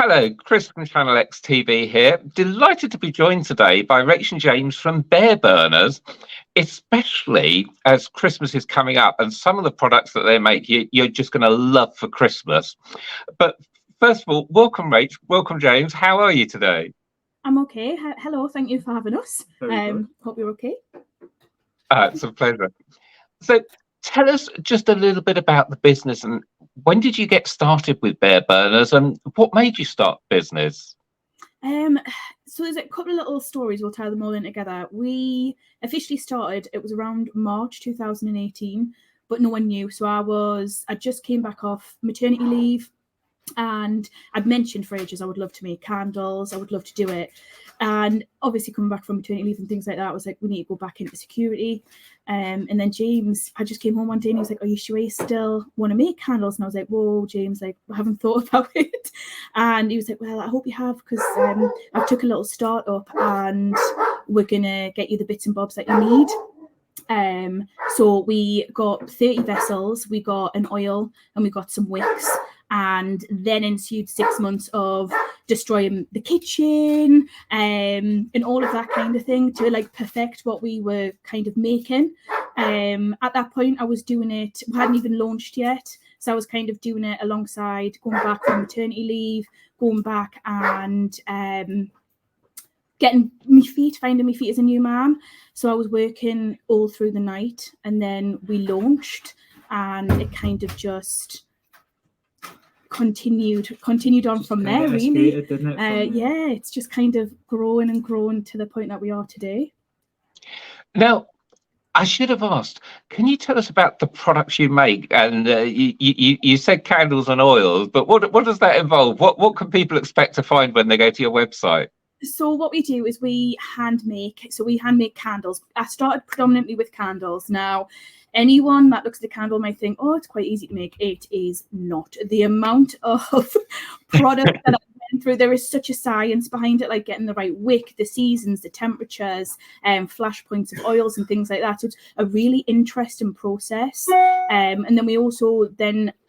Hello, Chris from Channel X TV here. Delighted to be joined today by Rach and James from Bear Burners, especially as Christmas is coming up and some of the products that they make you're just going to love for Christmas. But first of all, welcome Rach, welcome James. How are you today? I'm okay. Hello, thank you for having us. Hope you're okay. It's a pleasure. So tell us just a little bit about the business and when did you get started with Bear Burners and what made you start business? So there's a couple of little stories, we'll tell them all in together. We officially started, it was around March 2018, but no one knew. So I just came back off maternity leave. And I'd mentioned for ages I would love to make candles, I would love to do it. And obviously coming back from maternity leave and things like that, I was like, we need to go back into security. And then James, I just came home one day and he was like, are you sure you still want to make candles? And I was like, whoa, James, like, I haven't thought about it. And he was like, well, I hope you have, because I took a little startup and we're going to get you the bits and bobs that you need. So we got 30 vessels, we got an oil and we got some wicks. And then ensued 6 months of destroying the kitchen and all of that kind of thing to like perfect what we were kind of making. At that point, I was doing it, we hadn't even launched yet. So I was kind of doing it alongside going back from maternity leave, going back and finding my feet as a new mum. So I was working all through the night and then we launched and it kind of just continued on from there, really. Yeah, it's just kind of grown and grown to the point that we are today. Now, I should have asked, can you tell us about the products you make? And you said candles and oils, but what does that involve? What can people expect to find when they go to your website? So what we do is we hand make candles. I started predominantly with candles. Now, anyone that looks at the candle might think, oh, it's quite easy to make. It is not. The amount of product that I went through, there is such a science behind it, like getting the right wick, the seasons, the temperatures, flash points of oils and things like that. So it's a really interesting process. And then we also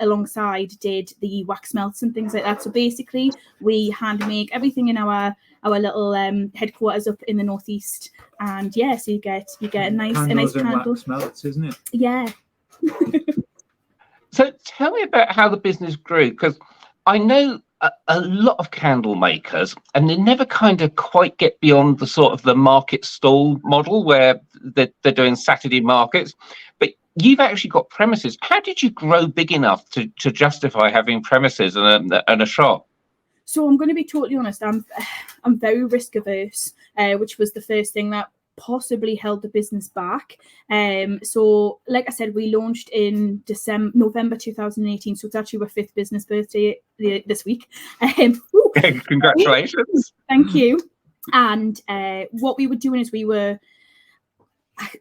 alongside did the wax melts and things like that. So basically we hand make everything in our little headquarters up in the northeast, and yeah, so you get a nice candle. Wax melts, isn't it? Yeah. So tell me about how the business grew, because I know a lot of candle makers, and they never kind of quite get beyond the sort of the market stall model where they're doing Saturday markets, but you've actually got premises. How did you grow big enough to justify having premises and a shop? So I'm going to be totally honest. I'm very risk averse, which was the first thing that possibly held the business back. So like I said, we launched in November 2018. So it's actually our 5th business birthday this week. Congratulations. Thank you. And what we were doing is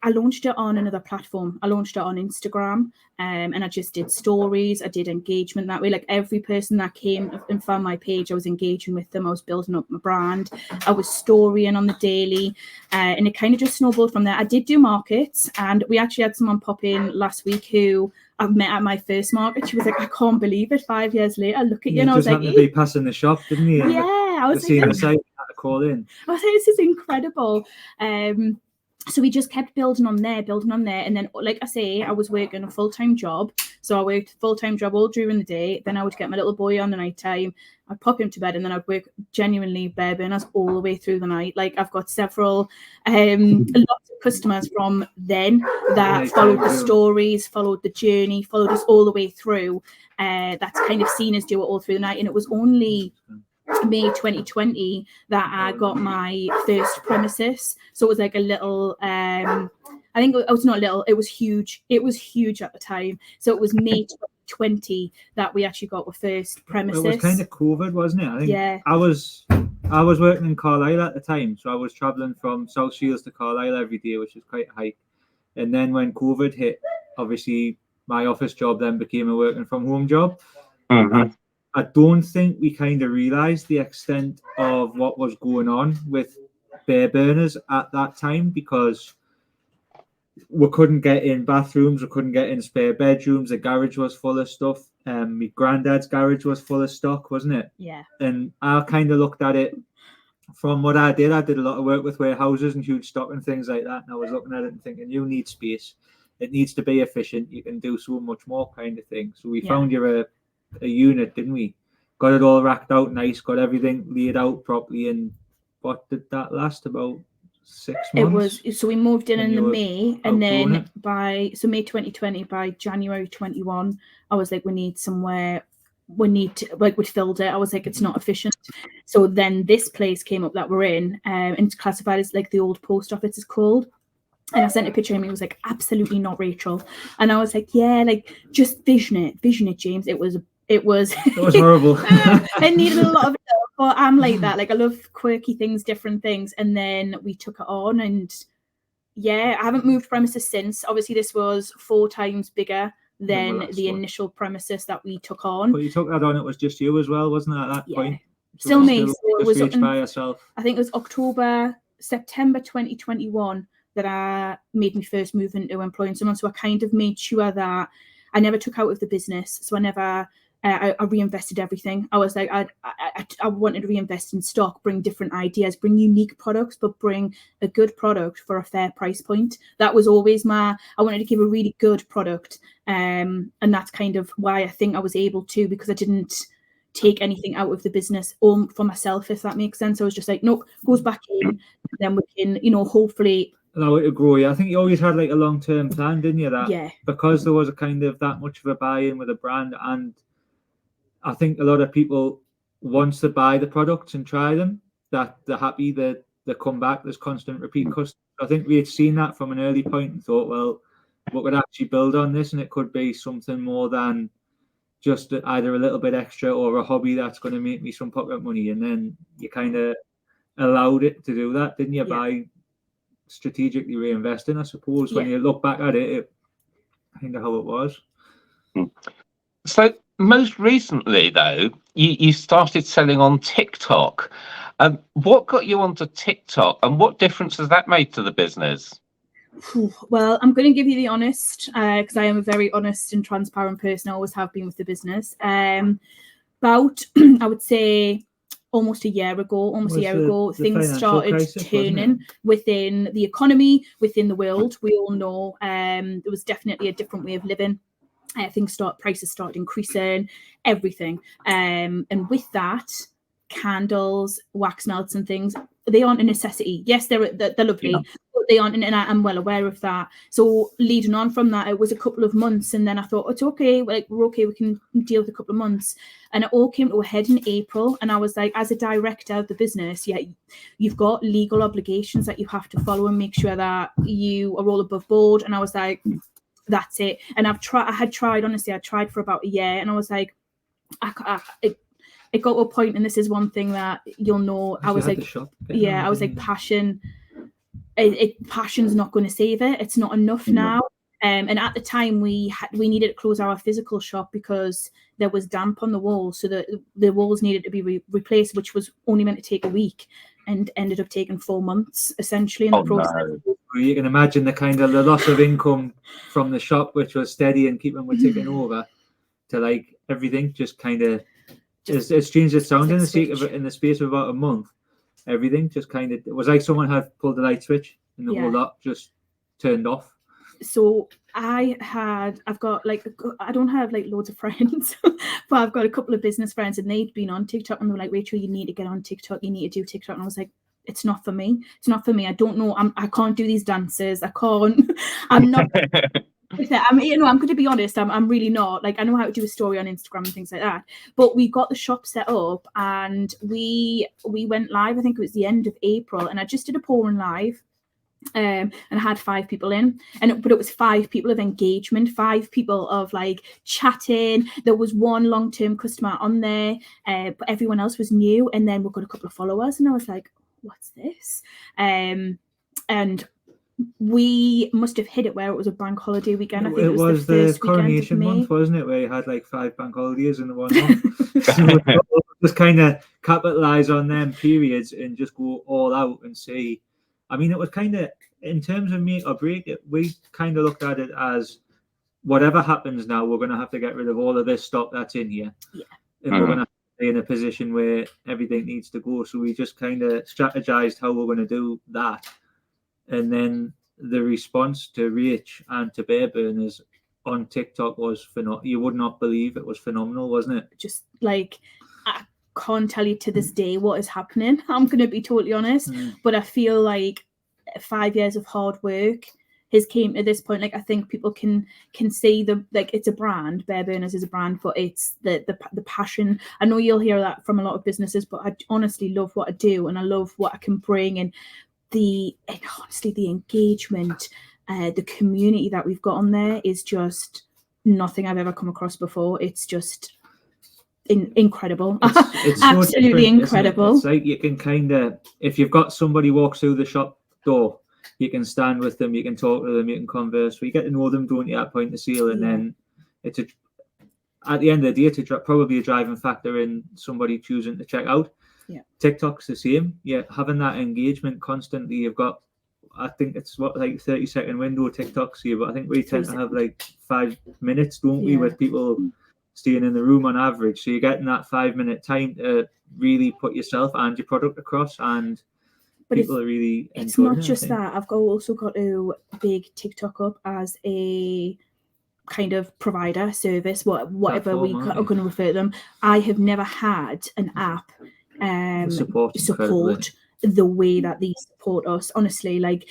I launched it on another platform. I launched it on Instagram, and I just did stories. I did engagement that way. Like every person that came and found my page, I was engaging with them. I was building up my brand. I was storying on the daily, and it kind of just snowballed from there. I did do markets, and we actually had someone pop in last week who I've met at my first market. She was like, I can't believe it. 5 years later, look at you. And I was like, happened to be passing the shop, didn't you? Yeah, I was seeing the site, had to call in. I was like, this is incredible. So we just kept building on there. And then, like I say, I was working a full-time job. So I worked a full-time job all during the day. Then I would get my little boy on the night time. I'd pop him to bed and then I'd work genuinely Bear Burners all the way through the night. Like I've got several, lots of customers from then that followed the stories, followed the journey, followed us all the way through. That's kind of seen us do it all through the night. And it was only May 2020 that I got my first premises. So it was like a little I think it was not little, it was huge at the time. So it was May 2020 that we actually got our first premises. It was kind of COVID, wasn't it? I think I was working in Carlisle at the time, so I was traveling from South Shields to Carlisle every day, which was quite a hike. And then when COVID hit, obviously my office job then became a working from home job. Mm-hmm. I don't think we kind of realised the extent of what was going on with Bear Burners at that time, because we couldn't get in bathrooms, we couldn't get in spare bedrooms, the garage was full of stuff. My granddad's garage was full of stock, wasn't it? Yeah. And I kind of looked at it from what I did a lot of work with warehouses and huge stock and things like that. And I was looking at it and thinking, you need space. It needs to be efficient. You can do so much more kind of thing. So we found you a unit, didn't we? Got it all racked out nice, got everything laid out properly. And what did that last? About 6 months? It was, so we moved in the May, and then May 2020, by January 21, I was like, we need somewhere. We need to, like, we filled it. I was like, it's not efficient. So then this place came up that we're in, and it's classified as like the old post office is called. And I sent a picture and he was like, absolutely not, Rachel. And I was like, yeah, like, just vision it, James. It was horrible. It needed a lot of it, but I'm like that. Like, I love quirky things, different things. And then we took it on, and I haven't moved premises since. Obviously, this was 4 times bigger than the initial premises that we took on. But you took that on, it was just you as well, wasn't it, at that point? So still me. So it was by yourself. I think it was September 2021 that I made my first move into employing someone. So I kind of made sure that I never took out of the business. So I never, I reinvested everything. I was like, I wanted to reinvest in stock, bring different ideas, bring unique products, but bring a good product for a fair price point. That was always I wanted to give a really good product. And that's kind of why I think I was able to, because I didn't take anything out of the business for myself, if that makes sense. I was just like, nope, goes back in, and then we can, hopefully allow it to grow. I think you always had like a long-term plan, didn't you? That because there was a kind of that much of a buy-in with a brand, and I think a lot of people, once they buy the products and try them, that they're happy that they come back. There's constant repeat customers. I think we had seen that from an early point and thought, well, we could actually build on this, and it could be something more than just either a little bit extra or a hobby that's going to make me some pocket money. And then you kind of allowed it to do that, didn't you? By strategically reinvesting, I suppose. When you look back at it kind of how it was. So most recently, though, you started selling on TikTok. What got you onto TikTok, and what difference has that made to the business? Well, I'm going to give you the honest, because I am a very honest and transparent person. I always have been with the business. About, I would say, almost a year ago, things started turning within the economy, within the world. We all know there was definitely a different way of living. Prices started increasing, everything. And with that, candles, wax melts and things, they aren't a necessity. Yes, they're lovely, but they aren't, and I'm well aware of that. So leading on from that, it was a couple of months, and then I thought, it's okay, we're okay, we can deal with a couple of months. And it all came to a head in April, and I was like, as a director of the business, you've got legal obligations that you have to follow and make sure that you are all above board. And I was like, that's it. And I had tried for about a year, and I was like, it got to a point, and this is one thing that you'll know, I was like, passion's not going to save it. It's not enough now. And at the time we needed to close our physical shop because there was damp on the walls, so the walls needed to be replaced, which was only meant to take a week, and ended up taking 4 months essentially in the process. No. You can imagine the loss of income from the shop, which was steady and keeping we ticking over, to like everything just kind of as strange as it sounds, in the space of about a month, everything just kind of, it was like someone had pulled the light switch and the whole lot just turned off. So I don't have like loads of friends, but I've got a couple of business friends, and they'd been on TikTok, and they were like, Rachel, you need to get on TikTok, you need to do TikTok. And I was like, it's not for me. I don't know. I can't do these dances. I'm not with it. I'm going to be honest. I'm really not. Like, I know how to do a story on Instagram and things like that. But we got the shop set up, and we went live. I think it was the end of April, and I just did a pouring live. And I had 5 people in, but it was 5 people of engagement, 5 people of like chatting. There was one long-term customer on there, but everyone else was new. And then we got a couple of followers, and I was like, what's this? And we must have hit it where it was a bank holiday weekend. I think it was the coronation month, wasn't it, where you had like 5 bank holidays in the one month. So just kind of capitalize on them periods and just go all out and see. I mean, it was kind of, in terms of make or break it, we kind of looked at it as whatever happens now, we're going to have to get rid of all of this stock that's in here. Yeah. And we're going to be in a position where everything needs to go. So we just kind of strategized how we're going to do that. And then the response to Rach and to Bear Burners on TikTok was phenomenal. You would not believe it was phenomenal, wasn't it? Just like, I can't tell you to this day what is happening. I'm going to be totally honest. But I feel like 5 years of hard work has came to this point. Like, I think people can see the, like, it's a brand. Bear Burners is a brand, but it's the passion. I know you'll hear that from a lot of businesses, but I honestly love what I do, and I love what I can bring, and honestly the engagement, the community that we've got on there is just nothing I've ever come across before. It's just incredible. It's absolutely so incredible. It's like you can kind of, if you've got somebody walks through the shop door, you can stand with them, you can talk to them, you can converse. You get to know them, don't you, at point of sale, and then it's at the end of the day, it's probably a driving factor in somebody choosing to check out. Yeah, TikTok's the same. Yeah, having that engagement constantly. You've got, I think it's like 30-second window TikToks here, but I think we tend to have like 5 minutes, don't we, with people staying in the room on average. So you're getting that 5-minute time to really put yourself and your product across, and people are really enjoying it. It's not just that. I've also got to big TikTok up as a kind of provider, service, whatever we are going to refer to them. I have never had an app support the way that they support us. Honestly, like,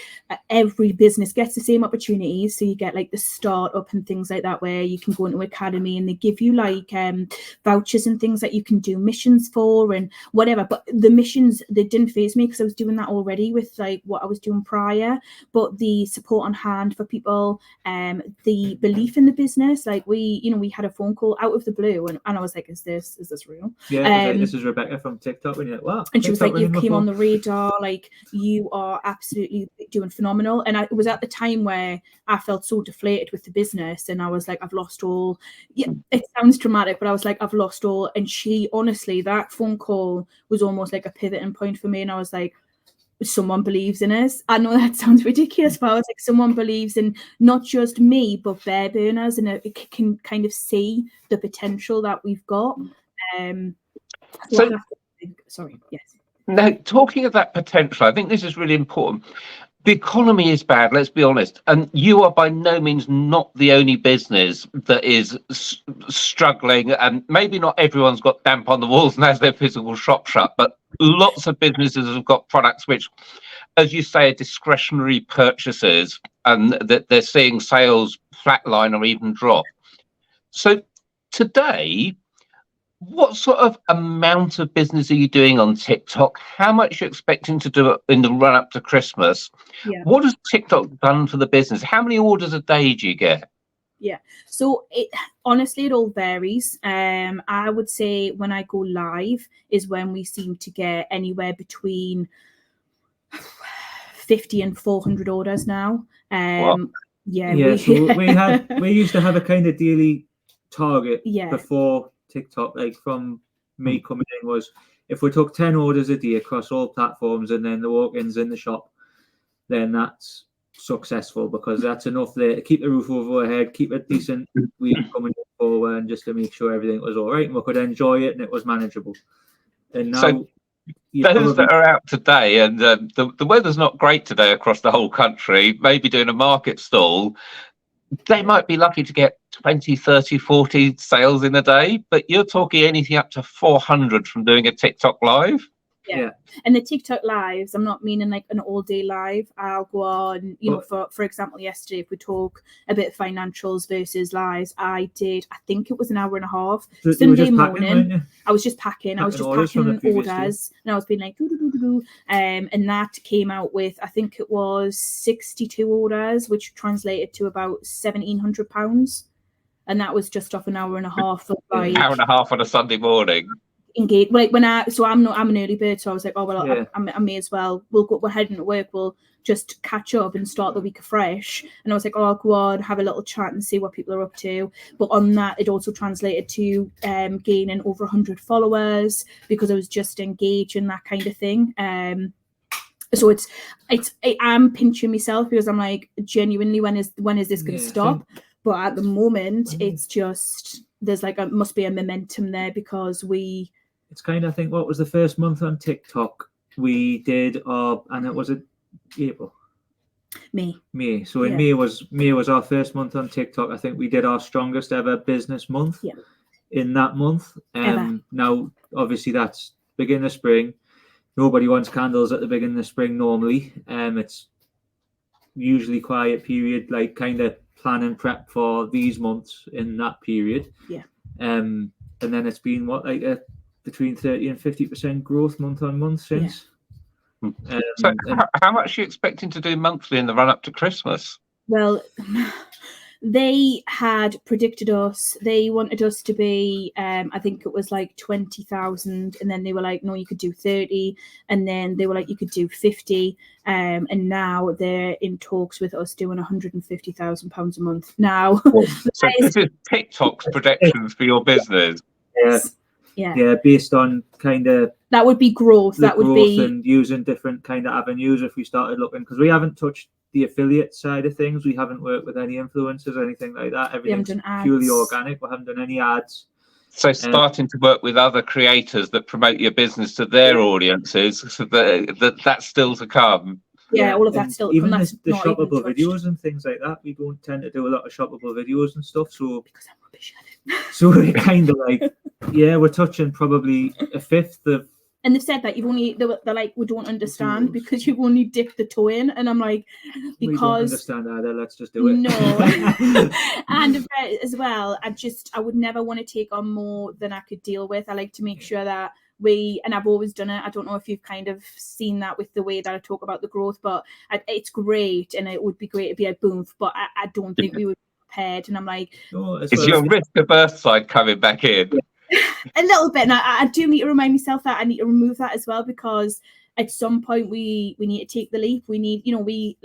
every business gets the same opportunities. So you get like the startup and things like that, where you can go into academy and they give you like vouchers and things that you can do missions for and whatever. But the missions, they didn't faze me because I was doing that already with like what I was doing prior. But the support on hand for people, the belief in the business, like we had a phone call out of the blue, and I was like, is this real? Yeah, this is Rebecca from TikTok, and you're like, wow. And she was like, you came on the radar, like, you are absolutely doing phenomenal. And it was at the time where I felt so deflated with the business, and I was like, I've lost all. Yeah, it sounds dramatic, but I was like, I've lost all. And she, honestly, that phone call was almost like a pivoting point for me. And I was like, someone believes in us. I know that sounds ridiculous, but I was like, someone believes in not just me, but Bear Burners, and it can kind of see the potential that we've got. Sorry, yes. Now, talking of that potential, I think this is really important. The economy is bad, let's be honest, and you are by no means not the only business that is struggling, and maybe not everyone's got damp on the walls and has their physical shop shut, but lots of businesses have got products which, as you say, are discretionary purchases, and that they're seeing sales flatline or even drop. So today, what sort of amount of business are you doing on TikTok? How much are you expecting to do in the run up to Christmas? Yeah. What has TikTok done for the business? How many orders a day do you get? Yeah, so honestly, it all varies. I would say when I go live is when we seem to get anywhere between 50 and 400 orders now. So we used to have a kind of daily target before TikTok, like from me coming in, was if we took 10 orders a day across all platforms and then the walk-ins in the shop, then that's successful, because that's enough there to keep the roof over our head, keep a decent week coming forward, and just to make sure everything was all right and we could enjoy it and it was manageable. And now, so those that are out today, and the weather's not great today across the whole country, maybe doing a market stall, they might be lucky to get 20, 30, 40 sales in a day, but you're talking anything up to 400 from doing a TikTok live. Yeah. And the TikTok lives, I'm not meaning like an all day live. I'll go on, for example, yesterday, if we talk a bit of financials versus lives, I think it was an hour and a half. So Sunday morning, I was just packing. I was just packing orders, and I was being like, and that came out with, I think it was 62 orders, which translated to about £1,700. And that was just off an hour and a half. An hour and a half on a Sunday morning. Engage, like I'm an early bird, so I was like, I may as well. We're heading to work. We'll just catch up and start the week afresh. And I was like, I'll go on, have a little chat and see what people are up to. But on that, it also translated to gaining over 100 followers, because I was just engaging, that kind of thing. So I'm pinching myself, because I'm like, genuinely, when is this going to stop? But at the moment, it's just, there's like must be a momentum there because it's kind of, I think, what was the first month on TikTok we did, and it was April. May. So in May was our first month on TikTok. I think we did our strongest ever business month in that month. Now, obviously, that's beginning of spring. Nobody wants candles at the beginning of spring normally. It's usually quiet period, like kind of plan and prep for these months in that period. And then it's been between 30 and 50% growth month on month since. So how much are you expecting to do monthly in the run up to Christmas? Well, they had predicted they wanted us to be, I think it was like 20,000, and then they were like, no, you could do 30, and then they were like, you could do 50, and now they're in talks with us doing £150,000 a month now. So this is TikTok's predictions for your business. Yeah, based on kind of that would be growth. That would be and using different kind of avenues. If we started looking, because we haven't touched the affiliate side of things, we haven't worked with any influencers or anything like that. Everything's purely organic. We haven't done any ads. So starting to work with other creators that promote your business to their audiences, so that's still to come. Yeah, all of that's still even the shoppable videos and things like that. We don't tend to do a lot of shoppable videos and stuff, so because I'm rubbish at it. So we're kind of like, we're touching probably a fifth of. And they've said that they're like, we don't understand because you've only dipped the toe in, and I'm like, because we don't understand either. Let's just do it. No, and as well, I would never want to take on more than I could deal with. I like to make sure that and I've always done it. I don't know if you've kind of seen that with the way that I talk about the growth, but it's great, and it would be great to be a boom, but I don't think we would be prepared. And I'm like, is your risk averse side coming back in? A little bit. And I do need to remind myself that I need to remove that as well, because at some point we need to take the leap. We need,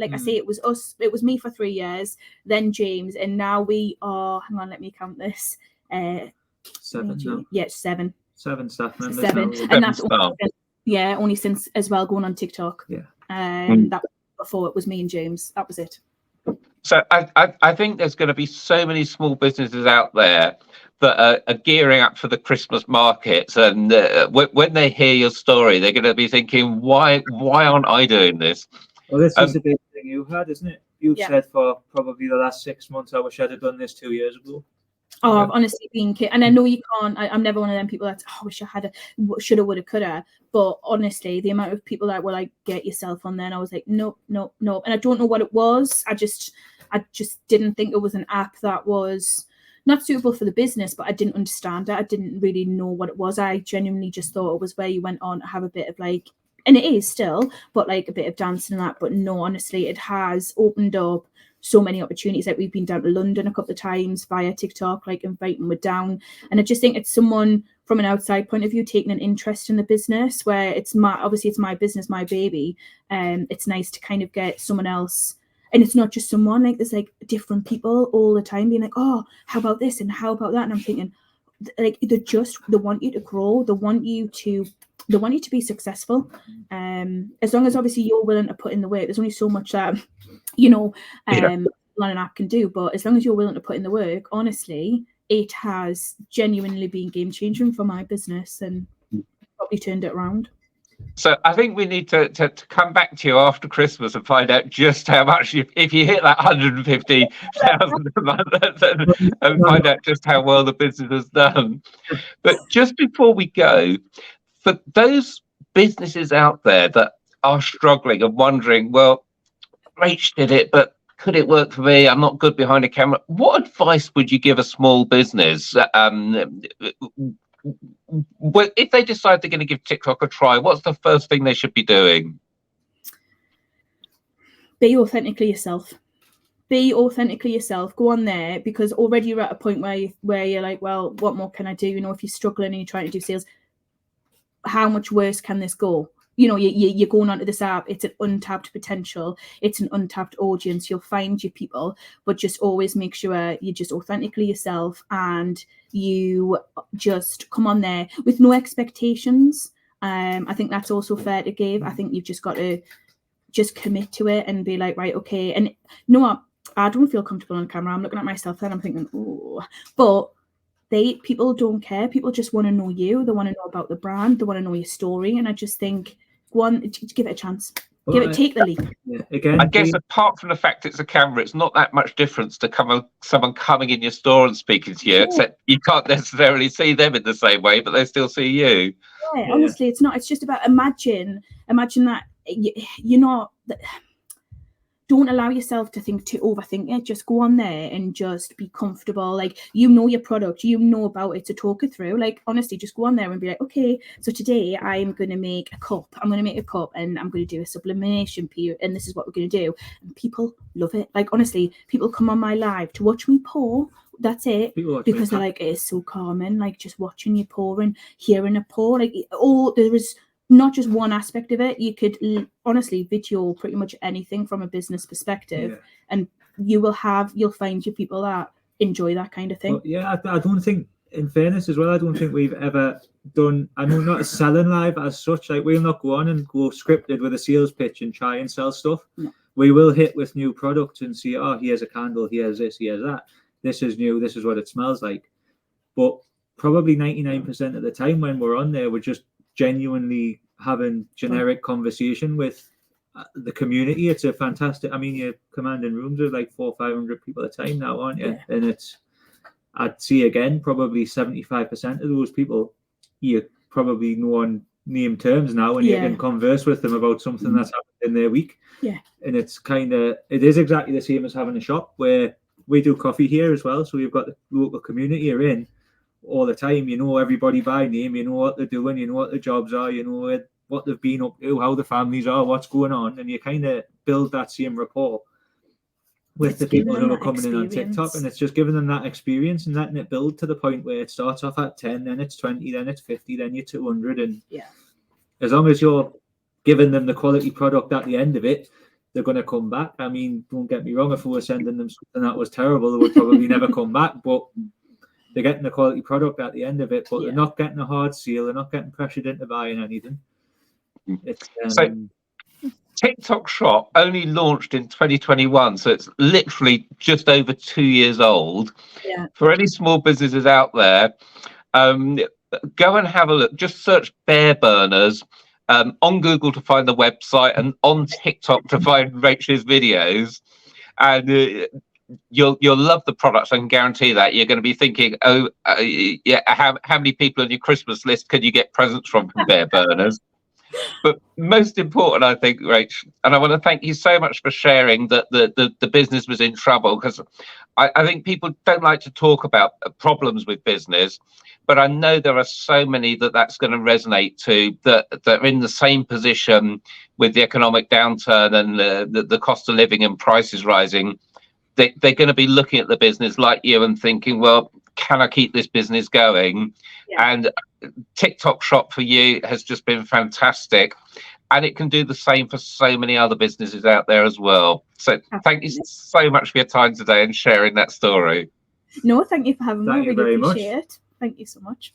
I say, it was me for 3 years, then James, and now we are, hang on, let me count this. 7 now. Yeah, 7. 7 staff members. 7. And that's only since as well going on TikTok. Yeah. That before it was me and James. That was it. So I think there's going to be so many small businesses out there that are gearing up for the Christmas markets, and when they hear your story, they're going to be thinking, why aren't I doing this? Well, this is the big thing you've had, isn't it? You've said for probably the last 6 months, I wish I'd have done this 2 years ago. Oh, I've honestly been kidding. And I know you can't. I'm never one of them people that's, I wish I had shoulda, woulda, coulda. But honestly, the amount of people that were like, get yourself on there, and I was like, no. And I don't know what it was. I just didn't think it was an app that was not suitable for the business, but I didn't understand it. I didn't really know what it was. I genuinely just thought it was where you went on to have a bit of like, and it is still, but like a bit of dancing and that. But no, honestly, it has opened up so many opportunities. Like we've been down to London a couple of times via TikTok, like inviting me down. And I just think it's someone from an outside point of view taking an interest in the business, where it's my business, my baby. It's nice to kind of get someone else. And it's not just someone, like there's like different people all the time being like, oh, how about this and how about that? And I'm thinking, like, they want you to grow. They want you to be successful. As long as obviously you're willing to put in the work. There's only so much that, an app can do. But as long as you're willing to put in the work, honestly, it has genuinely been game changing for my business and probably turned it around. So I think we need to come back to you after Christmas and find out just how much, if you hit that 150,000 a month, and find out just how well the business has done. But just before we go, for those businesses out there that are struggling and wondering, well, Rach did it, but could it work for me? I'm not good behind a camera. What advice would you give a small business? If they decide they're going to give TikTok a try, what's the first thing they should be doing? Be authentically yourself. Go on there, because already you're at a point where you're like, well, what more can I do? If you're struggling and you're trying to do sales, how much worse can this go? You're going onto this app. It's an untapped potential. It's an untapped audience. You'll find your people, but just always make sure you're just authentically yourself, and you just come on there with no expectations. I think that's also fair to give. I think you've just got to just commit to it and be like, right, okay. And I don't feel comfortable on camera. I'm looking at myself and I'm thinking, oh, but people don't care. People just want to know you. They want to know about the brand. They want to know your story. And I just think, go on, give it a chance. Take the leap. Yeah, again, I guess apart from the fact it's a camera, it's not that much difference to someone coming in your store and speaking to you, except you can't necessarily see them in the same way, but they still see you. Yeah, honestly, it's not. It's just about imagine that you're not. Don't allow yourself to overthink it. Just go on there and just be comfortable. Like, you know your product, you know about it, to talk it through. Like, honestly, just go on there and be like, okay, so today I'm going to make a cup. I'm going to make a cup and I'm going to do a sublimation period. And this is what we're going to do. And people love it. Like, honestly, people come on my live to watch me pour. That's it. Because they're like, it is so calming. Like, just watching you pour and hearing a pour. Like, there is not just one aspect of it. You could honestly video pretty much anything from a business perspective, and you'll find your people that enjoy that kind of thing. Well, I don't think, in fairness as well, I don't think we've ever done, I know, not selling live as such. Like, we'll not go on and go scripted with a sales pitch and try and sell stuff. No. We will hit with new products and see, oh, here's a candle, here's this, here's that. This is new, this is what it smells like. But probably 99% of the time when we're on there, we're just genuinely having generic conversation with the community. It's a fantastic, I mean, you're commanding rooms of like 400 or 500 people at a time now, aren't you? Yeah. And I'd see again, probably 75% of those people you probably know on name terms now, and you can converse with them about something that's happened in their week. Yeah. And it is exactly the same as having a shop, where we do coffee here as well. So you've got the local community you're in all the time. You know everybody by name, you know what they're doing, you know what their jobs are, you know what they've been up to, how the families are, what's going on, and you kind of build that same rapport with the people who are coming in on TikTok, and it's just giving them that experience and letting it build to the point where it starts off at 10, then it's 20, then it's 50, then you're 200, and as long as you're giving them the quality product at the end of it, they're going to come back. I mean, don't get me wrong, if we were sending them something that was terrible, they would probably never come back, but they're getting the quality product at the end of it, but they're not getting a hard seal, they're not getting pressured into buying anything. So TikTok Shop only launched in 2021, so it's literally just over 2 years old. Yeah. For any small businesses out there, go and have a look. Just search Bear Burners on Google to find the website, and on TikTok to find Rach's videos, and you'll love the products. I can guarantee that. You're going to be thinking, how many people on your Christmas list can you get presents from Bear Burners? But most important, I think, Rach, and I want to thank you so much for sharing that the business was in trouble, because I think people don't like to talk about problems with business, but I know there are so many that's going to resonate to, that are in the same position with the economic downturn and the cost of living and prices rising. They're going to be looking at the business like you and thinking, well, can I keep this business going? Yeah. And TikTok Shop for you has just been fantastic, and it can do the same for so many other businesses out there as well. So thank you so much for your time today and sharing that story. No, thank you for having me. I really appreciate it. Thank you so much.